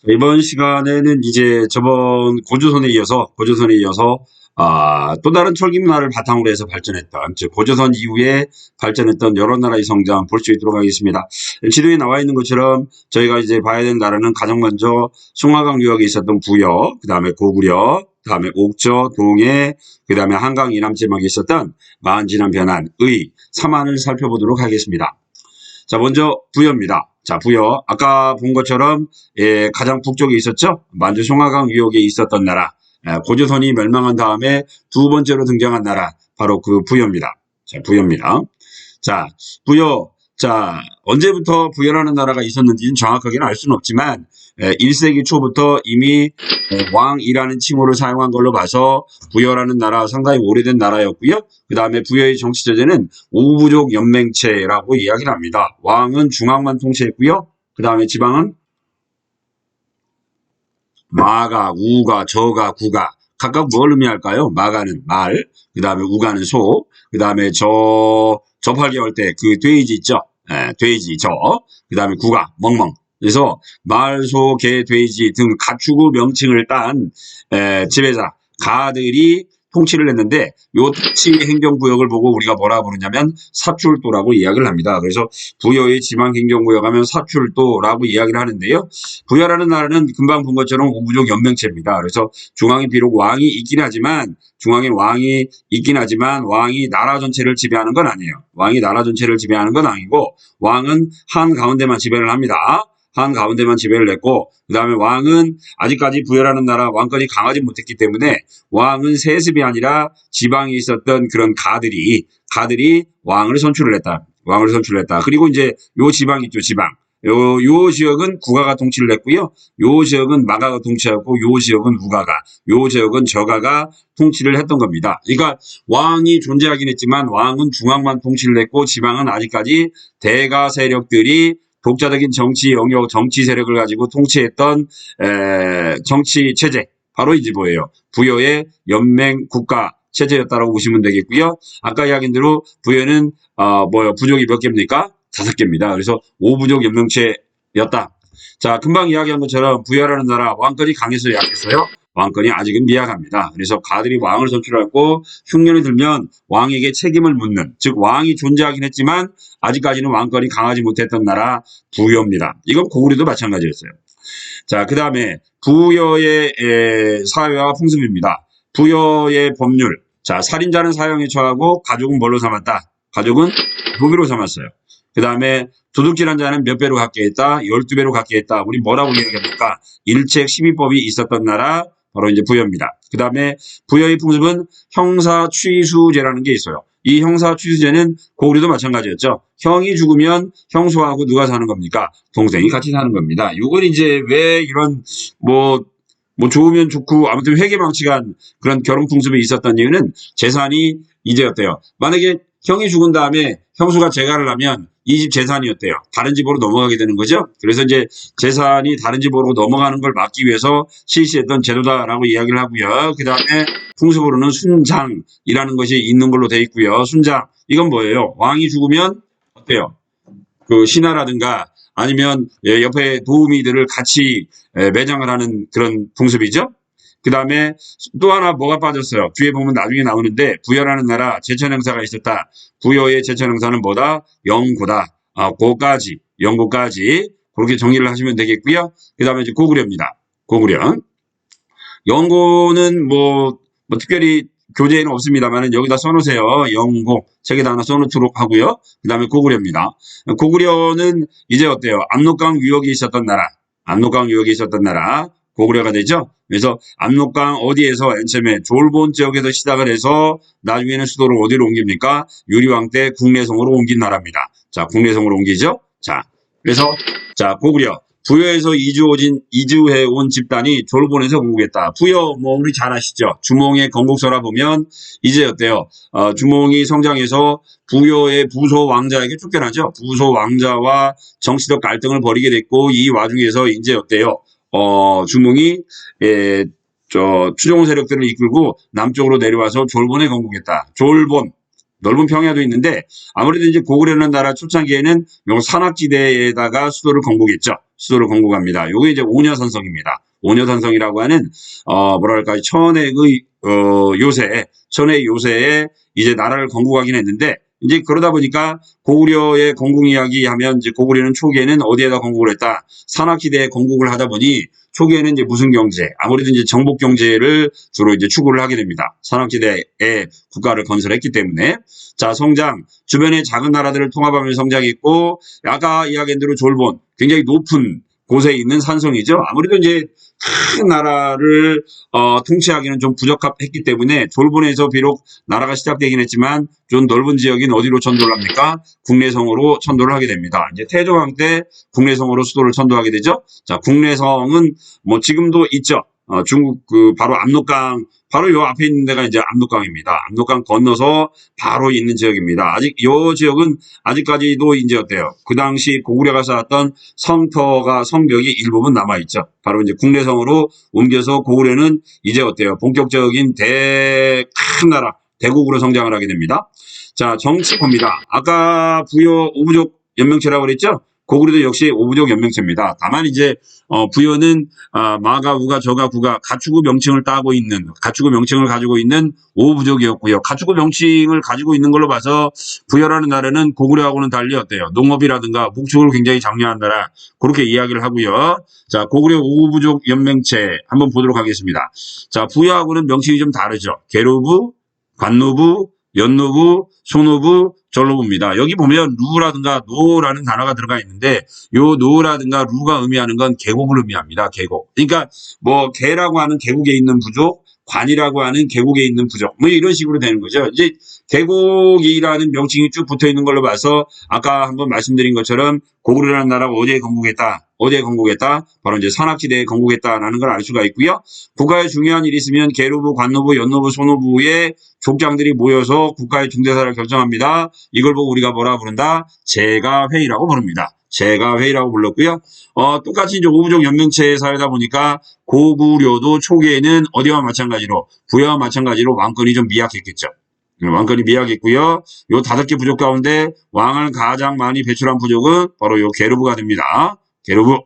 이번 시간에는 이제 저번 고조선에 이어서 또 다른 철기 문화를 바탕으로 해서 발전했던, 즉 고조선 이후에 발전했던 여러 나라의 성장 볼 수 있도록 하겠습니다. 지도에 나와 있는 것처럼 저희가 이제 봐야 되는 나라는 가장 먼저 송화강 유역에 있었던 부여, 그 다음에 고구려, 그 다음에 옥저, 동해, 그 다음에 한강 이남 지방에 있었던 만진한 변한, 의, 삼한을 살펴보도록 하겠습니다. 자, 먼저 부여입니다. 자, 부여. 아까 본 것처럼 가장 북쪽에 있었죠. 만주 송화강 유역에 있었던 나라. 고조선이 멸망한 다음에 두 번째로 등장한 나라. 바로 그 부여입니다. 자, 부여입니다. 자, 부여. 자, 언제부터 부여라는 나라가 있었는지는 정확하게는 알 수는 없지만 1세기 초부터 이미 왕이라는 칭호를 사용한 걸로 봐서 부여라는 나라 상당히 오래된 나라였고요. 그 다음에 부여의 정치 체제는 우부족 연맹체라고 이야기를 합니다. 왕은 중앙만 통치했고요. 그 다음에 지방은 마가, 우가, 저가, 구가 각각 뭘 의미할까요? 마가는 말, 그 다음에 우가는 소, 그 다음에 접할개월 때 그 돼지 있죠? 돼지, 그 다음에 구가, 멍멍. 그래서 말, 소, 개, 돼지 등 가축의 명칭을 딴 지배자, 가들이 통치를 했는데 요 통치 행정구역을 보고 우리가 뭐라 부르냐면 사출도라고 이야기를 합니다. 그래서 부여의 지방행정구역 하면 사출도라고 이야기를 하는데요. 부여라는 나라는 금방 본 것처럼 우부족 연맹체입니다. 그래서 중앙에 비록 왕이 있긴 하지만 왕이 나라 전체를 지배하는 건 아니에요. 왕이 나라 전체를 지배하는 건 아니고 왕은 한 가운데만 지배를 합니다. 한 가운데만 지배를 했고 그 다음에 왕은 아직까지 부여라는 나라 왕권이 강하지 못했기 때문에 왕은 세습이 아니라 지방에 있었던 그런 가들이 왕을 선출을 했다. 그리고 이제 요 지방 있죠, 지방. 요 지역은 구가가 통치를 했고요. 요 지역은 마가가 통치하고 요 지역은 우가가, 요 지역은 저가가 통치를 했던 겁니다. 그러니까 왕이 존재하긴 했지만 왕은 중앙만 통치를 했고 지방은 아직까지 대가 세력들이 독자적인 정치 영역, 정치 세력을 가지고 통치했던 정치 체제, 바로 이제 뭐예요? 부여의 연맹 국가 체제였다라고 보시면 되겠고요. 아까 이야기한 대로 부여는 부족이 몇 개입니까? 5개입니다. 그래서 5부족 연맹체였다. 자, 금방 이야기한 것처럼 부여라는 나라 왕권이 강했어요, 약했어요? 왕권이 아직은 미약합니다. 그래서 가들이 왕을 선출하고 흉년이 들면 왕에게 책임을 묻는, 즉 왕이 존재하긴 했지만 아직까지는 왕권이 강하지 못했던 나라 부여입니다. 이건 고구려도 마찬가지였어요. 자, 그 다음에 부여의 사회와 풍습입니다. 부여의 법률. 자, 살인자는 사형에 처하고 가족은 뭘로 삼았다? 가족은 무기로 삼았어요. 그 다음에 도둑질한 자는 몇 배로 갖게 했다? 12배로 갖게 했다. 우리 뭐라고 얘기합니까? 일책 12법이 있었던 나라, 바로 이제 부여입니다. 그 다음에 부여의 풍습은 형사취수제라는 게 있어요. 이 형사취수제는 고구려도 마찬가지였죠. 형이 죽으면 형수하고 누가 사는 겁니까? 동생이 같이 사는 겁니다. 이건 이제 왜 이런 좋으면 좋고 아무튼 회계망측한 그런 결혼 풍습이 있었던 이유는 재산이 이제 어때요? 만약에 형이 죽은 다음에 형수가 재가를 하면 이 집 재산이 어때요? 다른 집으로 넘어가게 되는 거죠. 그래서 이제 재산이 다른 집으로 넘어가는 걸 막기 위해서 실시했던 제도다라고 이야기를 하고요. 그 다음에 풍습으로는 순장이라는 것이 있는 걸로 돼 있고요. 순장, 이건 뭐예요? 왕이 죽으면 어때요? 그 신하라든가 아니면 옆에 도우미들을 같이 매장을 하는 그런 풍습이죠. 그 다음에 또 하나 뭐가 빠졌어요? 뒤에 보면 나중에 나오는데 부여라는 나라 제천행사가 있었다. 부여의 제천행사는 뭐다? 영고다. 고까지, 영고까지 그렇게 정리를 하시면 되겠고요. 그 다음에 이제 고구려입니다. 고구려. 영고는 특별히 교재에는 없습니다만 여기다 써놓으세요. 영고 책에다 하나 써놓도록 하고요. 그 다음에 고구려입니다. 고구려는 이제 어때요? 압록강 유역이 있었던 나라. 고구려가 되죠. 그래서 압록강 어디에서 맨 처음에 졸본 지역에서 시작을 해서 나중에는 수도를 어디로 옮깁니까? 유리왕 때 국내성으로 옮긴 나라입니다. 자, 국내성으로 옮기죠. 자, 그래서 고구려. 부여에서 이주해 온 집단이 졸본에서 건국했다. 부여 우리 잘 아시죠? 주몽의 건국설화 보면 이제 어때요? 주몽이 성장해서 부여의 부소 왕자에게 쫓겨나죠. 부소 왕자와 정치적 갈등을 벌이게 됐고 이 와중에서 이제 어때요? 주몽이 추종 세력들을 이끌고 남쪽으로 내려와서 졸본에 건국했다. 졸본. 넓은 평야도 있는데 아무래도 이제 고구려라는 나라 초창기에는 요 산악지대에다가 수도를 건국했죠. 수도를 건국합니다. 요게 이제 오녀산성입니다. 오녀산성이라고 하는 뭐랄까 천의 요새에 이제 나라를 건국하긴 했는데 이제 그러다 보니까 고구려의 건국 이야기 하면 이제 고구려는 초기에는 어디에다 건국을 했다. 산악지대에 건국을 하다 보니 초기에는 이제 무슨 경제, 아무래도 이제 정복 경제를 주로 이제 추구를 하게 됩니다. 산악지대에 국가를 건설했기 때문에. 자, 성장. 주변의 작은 나라들을 통합하면서 성장했고, 아까 이야기한 대로 졸본. 굉장히 높은 곳에 있는 산성이죠. 아무래도 이제 큰 나라를 통치하기는 좀 부적합했기 때문에 졸본에서 비록 나라가 시작되긴 했지만 좀 넓은 지역인 어디로 천도를 합니까? 국내성으로 천도를 하게 됩니다. 이제 태조왕 때 국내성으로 수도를 천도하게 되죠. 자, 국내성은 뭐 지금도 있죠. 중국 바로 압록강 바로 요 앞에 있는 데가 이제 압록강입니다. 압록강 건너서 바로 있는 지역입니다. 아직 요 지역은 아직까지도 이제 어때요? 그 당시 고구려가 쌓았던 성벽이 일부분 남아 있죠. 바로 이제 국내성으로 옮겨서 고구려는 이제 어때요? 본격적인 큰 나라 대국으로 성장을 하게 됩니다. 자, 정치 봅니다. 아까 부여 오부족 연명체라고 그랬죠? 고구려도 역시 오부족 연명체입니다. 다만 이제 부여는 마가, 우가, 저가, 구가 가축의 명칭을 가지고 있는 오부족이었고요. 가축의 명칭을 가지고 있는 걸로 봐서 부여라는 나라는 고구려하고는 달리 어때요? 농업이라든가 목축을 굉장히 장려한 나라 그렇게 이야기를 하고요. 자, 고구려 오부족 연명체 한번 보도록 하겠습니다. 자, 부여하고는 명칭이 좀 다르죠. 계로부, 관노부, 연노부, 소노부, 전로부입니다. 여기 보면 루라든가 노라는 단어가 들어가 있는데 요 노라든가 루가 의미하는 건 계곡을 의미합니다. 계곡. 그러니까 뭐 계라고 하는 계곡에 있는 부족, 관이라고 하는 계곡에 있는 부족 뭐 이런 식으로 되는 거죠. 이제 계곡이라는 명칭이 쭉 붙어 있는 걸로 봐서 아까 한번 말씀드린 것처럼 고구려라는 나라가 어디에 건국했다? 바로 이제 산악지대에 건국했다라는 걸 알 수가 있고요. 국가에 중요한 일이 있으면 계로부, 관노부, 연노부, 소노부의 족장들이 모여서 국가의 중대사를 결정합니다. 이걸 보고 우리가 뭐라 부른다? 제가회의라고 부릅니다. 제가회의라고 불렀고요. 똑같이 이제 오부족 연명체 사회다 보니까 고구려도 초기에는 어디와 마찬가지로 부여와 마찬가지로 왕권이 좀 미약했겠죠. 왕권이 미약했고요. 요 5개 부족 가운데 왕을 가장 많이 배출한 부족은 바로 요 계르부가 됩니다. 계르부.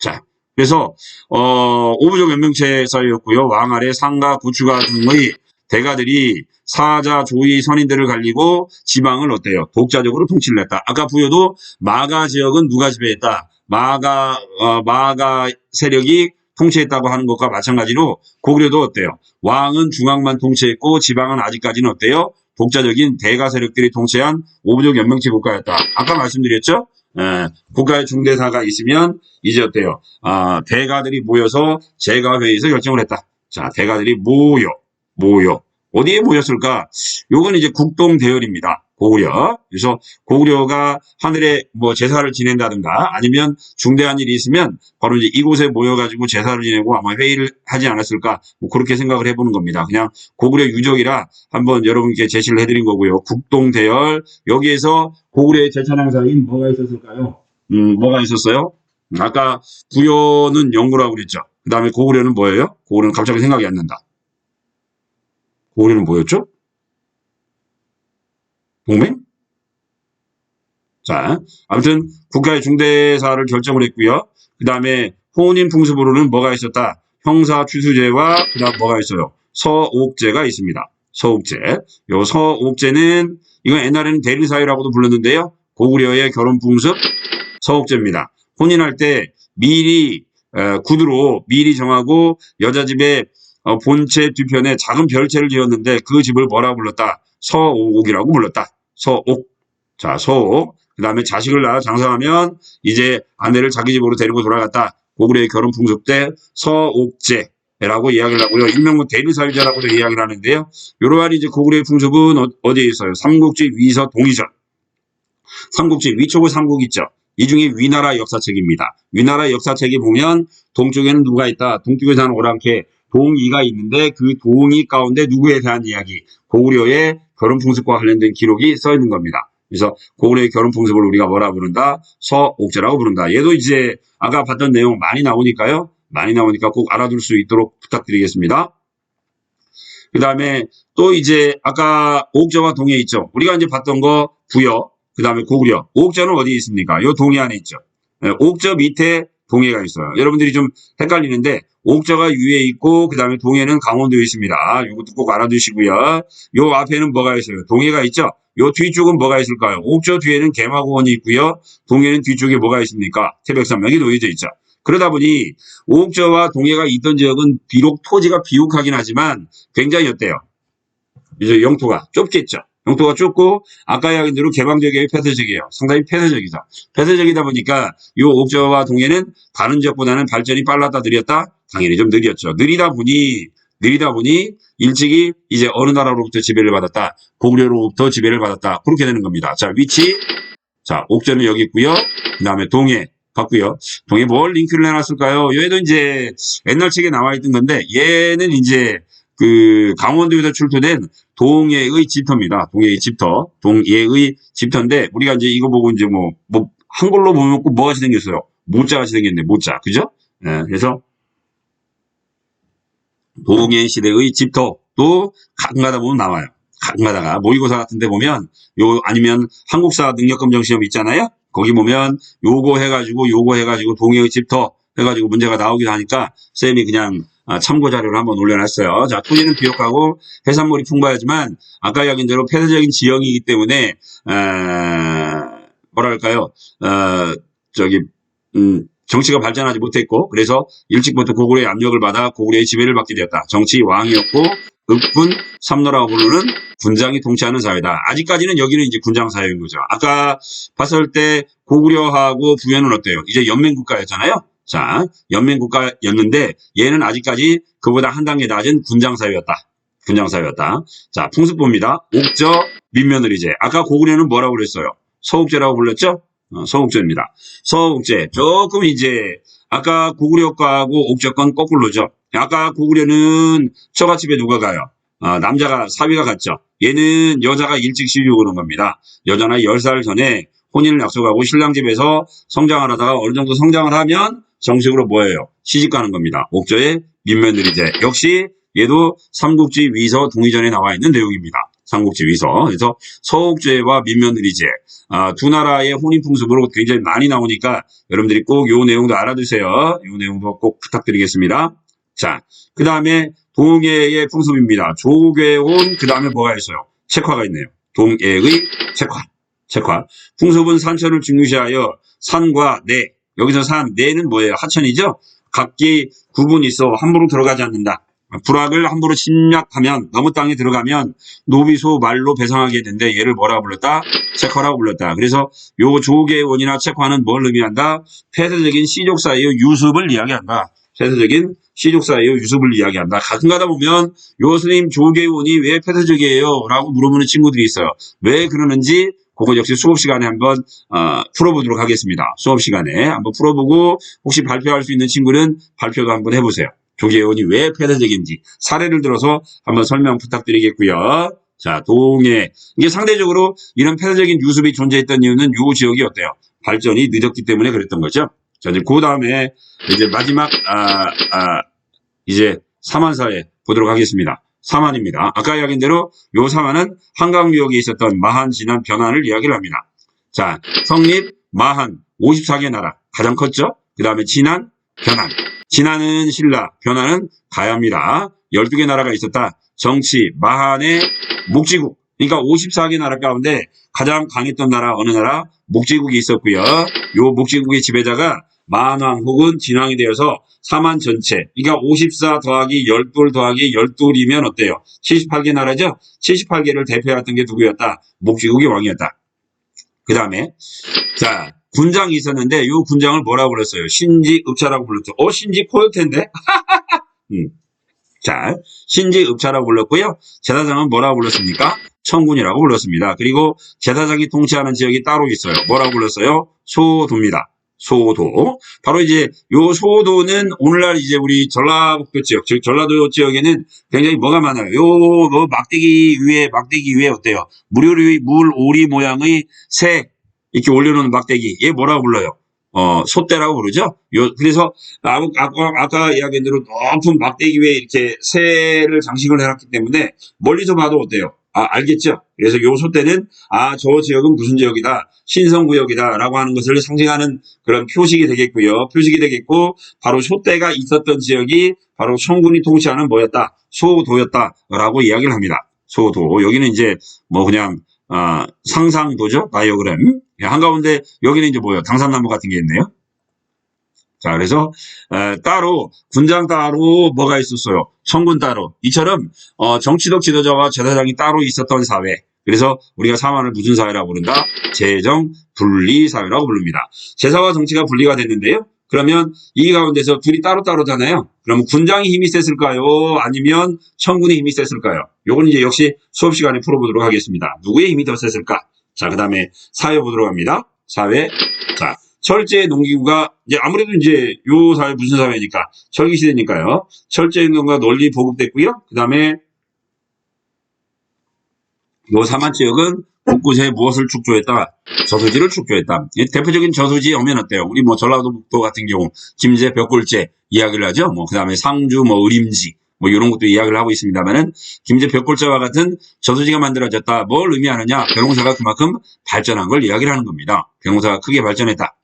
자, 그래서 오부족 연명체 사회였고요. 왕 아래 상가, 구추가 등의 대가들이 사자, 조이, 선인들을 갈리고 지방을 어때요? 독자적으로 통치를 했다. 아까 부여도 마가 지역은 누가 지배했다? 마가 세력이 통치했다고 하는 것과 마찬가지로 고구려도 어때요? 왕은 중앙만 통치했고 지방은 아직까지는 어때요? 독자적인 대가 세력들이 통치한 오부족 연명체 국가였다. 아까 말씀드렸죠? 국가의 중대사가 있으면 이제 어때요? 대가들이 모여서 제가회의에서 결정을 했다. 자, 대가들이 모여. 어디에 모였을까? 요건 이제 국동대열입니다. 고구려. 그래서 고구려가 하늘에 뭐 제사를 지낸다든가 아니면 중대한 일이 있으면 바로 이제 이곳에 모여가지고 제사를 지내고 아마 회의를 하지 않았을까? 뭐 그렇게 생각을 해보는 겁니다. 그냥 고구려 유적이라 한번 여러분께 제시를 해드린 거고요. 국동대열. 여기에서 고구려의 제천왕사인 뭐가 있었을까요? 뭐가 있었어요? 아까 부여는 영구라고 그랬죠. 그 다음에 고구려는 뭐예요? 고구려는 갑자기 생각이 안 난다. 고구려는 뭐였죠? 동맹? 자, 아무튼 국가의 중대사를 결정을 했고요. 그 다음에 혼인 풍습으로는 뭐가 있었다? 형사 추수제와 그 다음 뭐가 있어요? 서옥제가 있습니다. 서옥제. 요 서옥제는 이건 옛날에는 대리사회라고도 불렀는데요. 고구려의 결혼 풍습 서옥제입니다. 혼인할 때 미리 구두로 미리 정하고 여자 집에 본체 뒤편에 작은 별채를 지었는데 그 집을 뭐라고 불렀다? 서옥이라고 불렀다. 서옥. 자, 서옥. 그 다음에 자식을 낳아 장성하면 이제 아내를 자기 집으로 데리고 돌아갔다. 고구려의 결혼 풍습 때 서옥제라고 이야기를 하고요. 일명 대리사회제라고도 이야기를 하는데요. 이러한 이제 고구려의 풍습은 어디에 있어요? 삼국지, 위서, 동이전. 삼국지, 위초고 삼국 있죠. 이 중에 위나라 역사책입니다. 위나라 역사책에 보면 동쪽에는 누가 있다? 동쪽에 사는 오랑캐 동이가 있는데 그 동이 가운데 누구에 대한 이야기? 고구려의 결혼 풍습과 관련된 기록이 써 있는 겁니다. 그래서 고구려의 결혼 풍습을 우리가 뭐라 부른다? 서옥제라고 부른다. 얘도 이제 아까 봤던 내용 많이 나오니까 꼭 알아둘 수 있도록 부탁드리겠습니다. 그 다음에 또 이제 아까 옥저와 동해 있죠. 우리가 이제 봤던 거 부여, 그 다음에 고구려. 옥저는 어디에 있습니까? 요 동해 안에 있죠. 예, 옥저 밑에 동해가 있어요. 여러분들이 좀 헷갈리는데 옥저가 위에 있고 그 다음에 동해는 강원도에 있습니다. 이것도 꼭 알아두시고요. 요 앞에는 뭐가 있어요? 동해가 있죠. 요 뒤쪽은 뭐가 있을까요? 옥저 뒤에는 개마고원이 있고요. 동해는 뒤쪽에 뭐가 있습니까? 태백산맥이 놓여져 있죠. 그러다 보니 옥저와 동해가 있던 지역은 비록 토지가 비옥하긴 하지만 굉장히 어때요? 이제 영토가 좁겠죠. 영토가 좁고 아까 이야기한 대로 개방적이에요, 폐쇄적이에요. 상당히 폐쇄적이죠. 폐쇄적이다 보니까 이 옥저와 동해는 다른 지역보다는 발전이 빨랐다 느렸다? 당연히 좀 느렸죠. 느리다 보니 일찍이 이제 어느 나라로부터 지배를 받았다. 고구려로부터 지배를 받았다. 그렇게 되는 겁니다. 자, 위치. 자, 옥저는 여기 있고요. 그 다음에 동해 봤고요. 동해 뭘 링크를 해놨을까요? 얘도 이제 옛날 책에 나와 있던 건데 얘는 이제 그 강원도에서 출토된 동해의 집터입니다. 동해의 집터. 동해의 집터인데 우리가 이제 이거 보고 이제 뭐 한글로 보면 꼭 뭐같이 생겼어요? 모자같이 생겼네. 모자. 그죠? 예, 그래서 동해 시대의 집터도 가끔가다 보면 나와요. 가끔가다가 모의고사 같은 데 보면 요 아니면 한국사 능력검정 시험 있잖아요. 거기 보면 요거 해가지고 동해의 집터 해가지고 문제가 나오기도 하니까 쌤이 그냥 참고 자료를 한번 올려놨어요. 자, 토지는 비옥하고 해산물이 풍부하지만 아까 이야기한 대로 폐쇄적인 지형이기 때문에 뭐랄까요? 저기 정치가 발전하지 못했고 그래서 일찍부터 고구려의 압력을 받아 고구려의 지배를 받게 되었다. 정치 왕이었고 읍군 삼노라고 부르는 군장이 통치하는 사회다. 아직까지는 여기는 이제 군장 사회인 거죠. 아까 봤을 때 고구려하고 부여는 어때요? 이제 연맹국가였잖아요. 자, 연맹국가였는데 얘는 아직까지 그보다 한 단계 낮은 군장 사회였다. 군장 사회였다. 자, 풍습봅니다. 옥저, 민며느리제. 아까 고구려는 뭐라고 그랬어요? 서옥제라고 불렀죠? 서옥제입니다. 서옥제. 조금 이제 아까 고구려과하고 옥저건 거꾸로죠. 아까 고구려는 처갓집에 누가 가요? 남자가 사위가 갔죠. 얘는 여자가 일찍 시집을 오는 겁니다. 여자나 10살 전에 혼인을 약속하고 신랑 집에서 성장을 하다가 어느 정도 성장을 하면 정식으로 뭐예요? 시집 가는 겁니다. 옥저의 민며느리제. 역시 얘도 삼국지 위서 동의전에 나와 있는 내용입니다. 삼국지 위서. 그래서 서옥제와 민며느리제. 두 나라의 혼인 풍습으로 굉장히 많이 나오니까 여러분들이 꼭 요 내용도 알아두세요. 요 내용도 꼭 부탁드리겠습니다. 자, 그 다음에 동해의 풍습입니다. 조계혼, 그 다음에 뭐가 있어요? 책화가 있네요. 동해의 책화. 풍습은 산천을 중요시하여 산과 내, 여기서 내는 뭐예요? 하천이죠? 각기 구분이 있어 함부로 들어가지 않는다. 불악을 함부로 침략하면 너무 땅에 들어가면 노비소 말로 배상하게 되는데 얘를 뭐라고 불렀다? 책화라고 불렀다. 그래서 요 조계원이나 책화는 뭘 의미한다? 폐쇄적인 시족 사이의 유습을 이야기한다. 폐쇄적인 시족 사이의 유습을 이야기한다. 가끔가다 보면 요 스님 조계원이 왜 폐쇄적이에요? 라고 물어보는 친구들이 있어요. 왜 그러는지 그거 역시 수업 시간에 한번 풀어보도록 하겠습니다. 수업 시간에 한번 풀어보고 혹시 발표할 수 있는 친구는 발표도 한번 해보세요. 조계원이 왜 폐쇄적인지 사례를 들어서 한번 설명 부탁드리겠고요. 자, 동해. 이게 상대적으로 이런 폐쇄적인 유습이 존재했던 이유는 요 지역이 어때요? 발전이 늦었기 때문에 그랬던 거죠. 자, 이제 그 다음에 이제 마지막 이제 사만사에 보도록 하겠습니다. 사만입니다. 아까 이야기한 대로 요 사만은 한강유역에 있었던 마한, 진한, 변한을 이야기를 합니다. 자, 성립, 마한, 54개 나라 가장 컸죠. 그 다음에 진한, 변한. 진한은 신라, 변한은 가야입니다. 12개 나라가 있었다. 정치, 마한의 목지국. 그러니까 54개 나라 가운데 가장 강했던 나라 어느 나라? 목지국이 있었고요. 요 목지국의 지배자가 만왕 혹은 진왕이 되어서 사만 전체, 그러니까 54 더하기 12 더하기 12이면 어때요? 78개 나라죠? 78개를 대표했던 게 누구였다? 목지국이 왕이었다. 그 다음에 자, 군장이 있었는데 이 군장을 뭐라고 불렀어요? 신지읍차라고 불렀죠. 신지 코요태인데? 자, 신지읍차라고 불렀고요. 제사장은 뭐라고 불렀습니까? 청군이라고 불렀습니다. 그리고 제사장이 통치하는 지역이 따로 있어요. 뭐라고 불렀어요? 소도입니다. 소도. 바로 이제 요 소도는 오늘날 이제 우리 전라북도 지역, 즉 전라도 지역에는 굉장히 뭐가 많아요. 요 막대기 위에 어때요? 물 오리 모양의 새 이렇게 올려놓은 막대기. 얘 뭐라고 불러요? 소대라고 부르죠. 그래서 아까 이야기한 대로 높은 막대기 위에 이렇게 새를 장식을 해놨기 때문에 멀리서 봐도 어때요? 알겠죠? 그래서 요 소대는 저 지역은 무슨 지역이다, 신성구역이다라고 하는 것을 상징하는 그런 표식이 되겠고요. 표식이 되겠고, 바로 소대가 있었던 지역이 바로 청군이 통치하는 뭐였다? 소도였다라고 이야기를 합니다. 소도. 여기는 이제 뭐 그냥 상상도죠. 다이어그램. 한가운데 여기는 이제 뭐예요? 당산나무 같은 게 있네요. 자, 그래서 따로 군장 따로 뭐가 있었어요? 청군 따로. 이처럼 정치적 지도자와 제사장이 따로 있었던 사회. 그래서 우리가 사만을 무슨 사회라고 부른다? 재정 분리 사회라고 부릅니다. 제사와 정치가 분리가 됐는데요. 그러면 이 가운데서 둘이 따로따로잖아요. 그러면 군장이 힘이 셌을까요? 아니면 청군이 힘이 셌을까요? 요건 이제 역시 수업 시간에 풀어보도록 하겠습니다. 누구의 힘이 더 셌을까? 자, 그 다음에 사회 보도록 합니다. 사회. 자, 철제 농기구가 이제 아무래도 이제 요 사회 무슨 사회니까 철기 시대니까요. 철제 농기구가 널리 보급됐고요. 그 다음에 요 사만 지역은 곳곳에 무엇을 축조했다? 저수지를 축조했다. 대표적인 저수지 오면 어때요? 우리 뭐 전라도북도 같은 경우 김제, 벽골제 이야기를 하죠. 뭐 그 다음에 상주, 뭐 의림지 뭐 이런 것도 이야기를 하고 있습니다만은 김제 벽골제와 같은 저수지가 만들어졌다. 뭘 의미하느냐? 벼농사가 그만큼 발전한 걸 이야기를 하는 겁니다. 벼농사가 크게 발전했다.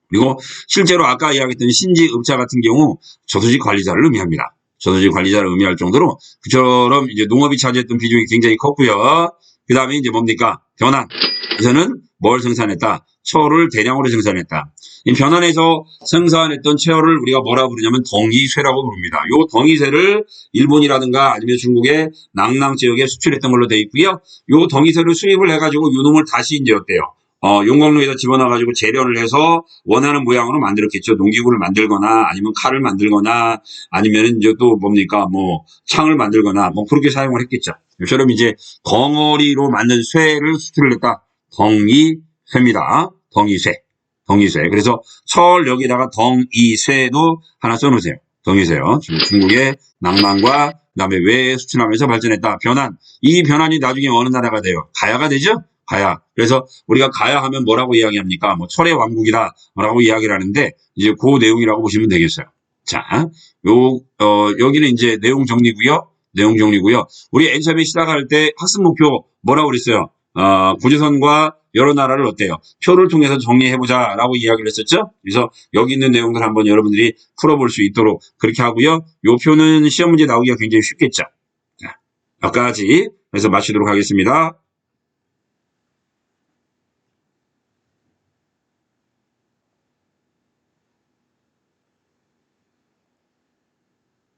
그리고 실제로 아까 이야기했던 신지읍자 같은 경우 저수지 관리자를 의미합니다. 저수지 관리자를 의미할 정도로 그처럼 이제 농업이 차지했던 비중이 굉장히 컸고요. 그 다음에 이제 뭡니까? 변환에서는 뭘 생산했다? 철을 대량으로 생산했다. 이 변환에서 생산했던 철을 우리가 뭐라 부르냐면 덩이쇠라고 부릅니다. 요 덩이쇠를 일본이라든가 아니면 중국의 낭랑 지역에 수출했던 걸로 되어 있고요. 요 덩이쇠를 수입을 해가지고 요 놈을 다시 이제 어때요? 용광로에다 집어넣어가지고 재련을 해서 원하는 모양으로 만들었겠죠. 농기구를 만들거나 아니면 칼을 만들거나 아니면 이제 또 뭡니까? 뭐 창을 만들거나 뭐 그렇게 사용을 했겠죠. 이처럼 이제 덩어리로 만든 쇠를 수출을 했다. 덩이쇠입니다. 덩이쇠. 덩이쇠. 그래서 철 여기다가 덩이쇠도 하나 써놓으세요. 덩이쇠요. 중국의 낭만과 그다음에 왜 수출하면서 발전했다. 변환. 이 변환이 나중에 어느 나라가 돼요? 가야가 되죠? 가야. 그래서 우리가 가야 하면 뭐라고 이야기합니까? 뭐 철의 왕국이다라고 이야기를 하는데 이제 그 내용이라고 보시면 되겠어요. 자, 여기는 이제 내용 정리고요. 내용 정리고요. 우리 맨 처음에 시작할 때 학습 목표 뭐라고 그랬어요? 고조선과 여러 나라를 어때요? 표를 통해서 정리해보자라고 이야기를 했었죠? 그래서 여기 있는 내용들 한번 여러분들이 풀어볼 수 있도록 그렇게 하고요. 요 표는 시험 문제 나오기가 굉장히 쉽겠죠? 자, 여기까지 해서 마치도록 하겠습니다.